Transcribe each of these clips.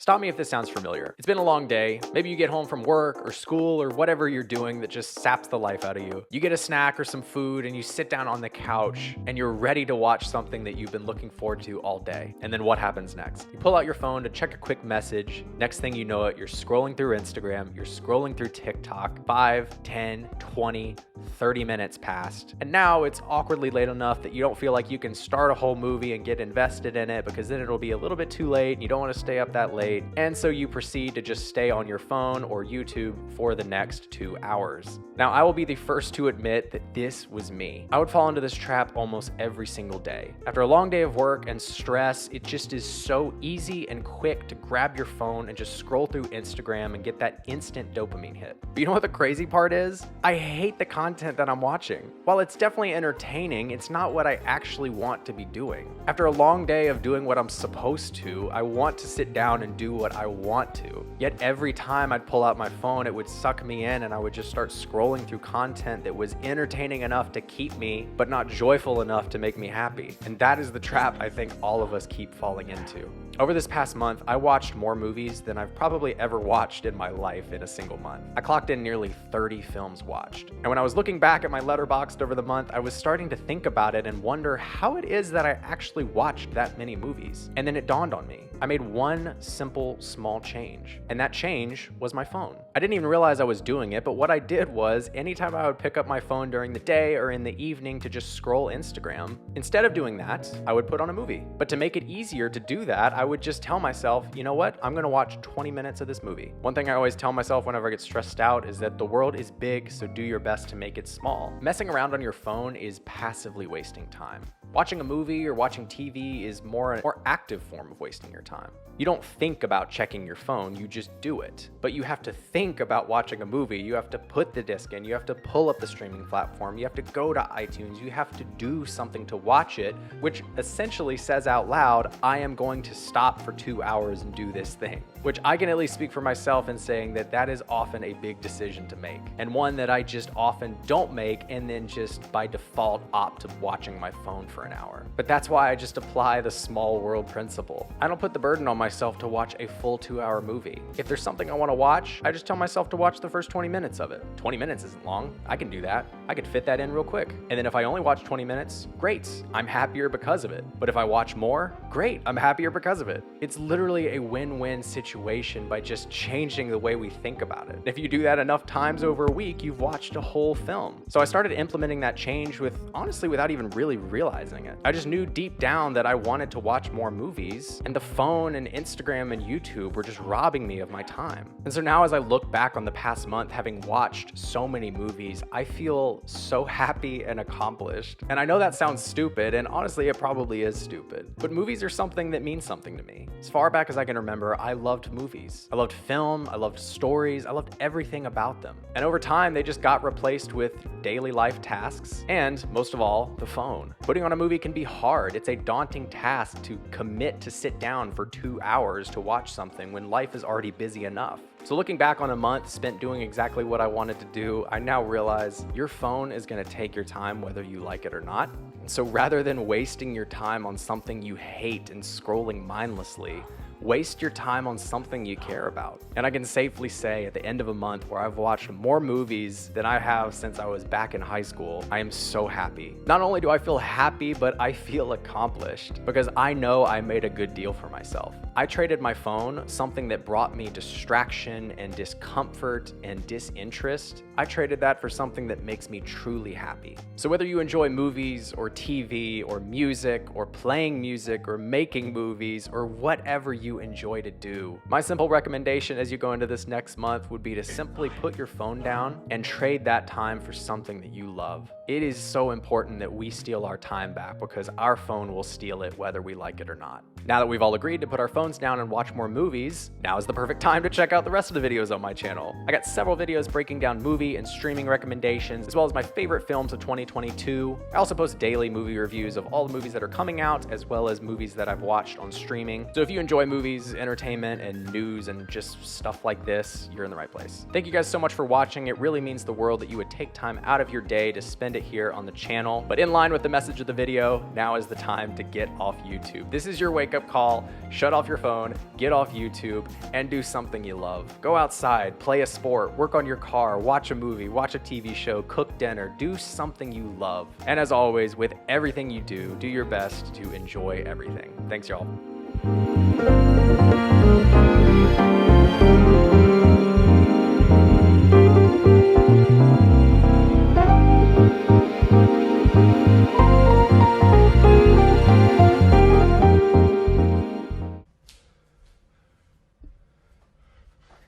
Stop me if this sounds familiar. It's been a long day. Maybe you get home from work or school or whatever you're doing that just saps the life out of you. You get a snack or some food and you sit down on the couch and you're ready to watch something that you've been looking forward to all day. And then what happens next? You pull out your phone to check a quick message. Next thing you know it, you're scrolling through Instagram, you're scrolling through TikTok. 5, 10, 20, 30 minutes passed. And now it's awkwardly late enough that you don't feel like you can start a whole movie and get invested in it because then it'll be a little bit too late and you don't want to stay up that late. And so you proceed to just stay on your phone or YouTube for the next 2 hours. Now, I will be the first to admit that this was me. I would fall into this trap almost every single day. After a long day of work and stress, it just is so easy and quick to grab your phone and just scroll through Instagram and get that instant dopamine hit. But you know what the crazy part is? I hate the content that I'm watching. While it's definitely entertaining, it's not what I actually want to be doing. After a long day of doing what I'm supposed to, I want to sit down and do what I want to. Yet every time I'd pull out my phone, it would suck me in and I would just start scrolling through content that was entertaining enough to keep me, but not joyful enough to make me happy. And that is the trap I think all of us keep falling into. Over this past month, I watched more movies than I've probably ever watched in my life in a single month. I clocked in nearly 30 films watched. And when I was looking back at my Letterboxd over the month, I was starting to think about it and wonder how it is that I actually watched that many movies. And then it dawned on me. I made one simple, small change. And that change was my phone. I didn't even realize I was doing it, but what I did was anytime I would pick up my phone during the day or in the evening to just scroll Instagram, instead of doing that, I would put on a movie. But to make it easier to do that, I would just tell myself, you know what? I'm gonna watch 20 minutes of this movie. One thing I always tell myself whenever I get stressed out is that the world is big, so do your best to make it small. Messing around on your phone is passively wasting time. Watching a movie or watching TV is a more active form of wasting your time. You don't think about checking your phone, you just do it. But you have to think about watching a movie. You have to put the disc in, you have to pull up the streaming platform, you have to go to iTunes, you have to do something to watch it, which essentially says out loud, I am going to stop for 2 hours and do this thing. Which I can at least speak for myself in saying that that is often a big decision to make, and one that I just often don't make and then just by default opt to watching my phone for an hour. But that's why I just apply the small world principle. I don't put the burden on myself to watch a full 2-hour movie. If there's something I want to watch, I just tell myself to watch the first 20 minutes of it. 20 minutes isn't long. I can do that. I could fit that in real quick. And then if I only watch 20 minutes, great. I'm happier because of it. But if I watch more, great. I'm happier because of it. It's literally a win-win situation by just changing the way we think about it. If you do that enough times over a week, you've watched a whole film. So I started implementing that change honestly without even really realizing it. I just knew deep down that I wanted to watch more movies, and the phone and Instagram and YouTube were just robbing me of my time. And so now as I look back on the past month, having watched so many movies, I feel so happy and accomplished. And I know that sounds stupid, and honestly, it probably is stupid. But movies are something that means something to me. As far back as I can remember, I loved movies. I loved film, I loved stories, I loved everything about them. And over time, they just got replaced with daily life tasks, and most of all, the phone. Putting on a movie can be hard. It's a daunting task to commit to sit down for 2 hours to watch something when life is already busy enough. So looking back on a month spent doing exactly what I wanted to do, I now realize your phone is gonna take your time whether you like it or not. So rather than wasting your time on something you hate and scrolling mindlessly, waste your time on something you care about. And I can safely say at the end of a month where I've watched more movies than I have since I was back in high school, I am so happy. Not only do I feel happy, but I feel accomplished because I know I made a good deal for myself. I traded my phone, something that brought me distraction and discomfort and disinterest. I traded that for something that makes me truly happy. So whether you enjoy movies or TV or music or playing music or making movies or whatever you enjoy to do, my simple recommendation as you go into this next month would be to simply put your phone down and trade that time for something that you love. It is so important that we steal our time back because our phone will steal it whether we like it or not. Now that we've all agreed to put our phones down and watch more movies, now is the perfect time to check out the rest of the videos on my channel. I got several videos breaking down movie and streaming recommendations, as well as my favorite films of 2022. I also post daily movie reviews of all the movies that are coming out, as well as movies that I've watched on streaming. So if you enjoy movies movies, entertainment, and news, and just stuff like this, you're in the right place. Thank you guys so much for watching. It really means the world that you would take time out of your day to spend it here on the channel. But in line with the message of the video, now is the time to get off YouTube. This is your wake-up call. Shut off your phone, get off YouTube, and do something you love. Go outside, play a sport, work on your car, watch a movie, watch a TV show, cook dinner, do something you love. And as always, with everything you do, do your best to enjoy everything. Thanks, y'all.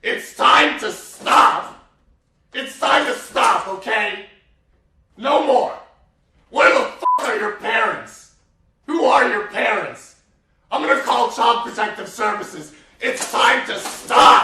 It's time to stop! It's time to stop, okay? No more! Where the f*** are your parents? Who are your parents? I'm gonna call Child Protective Services. It's time to stop!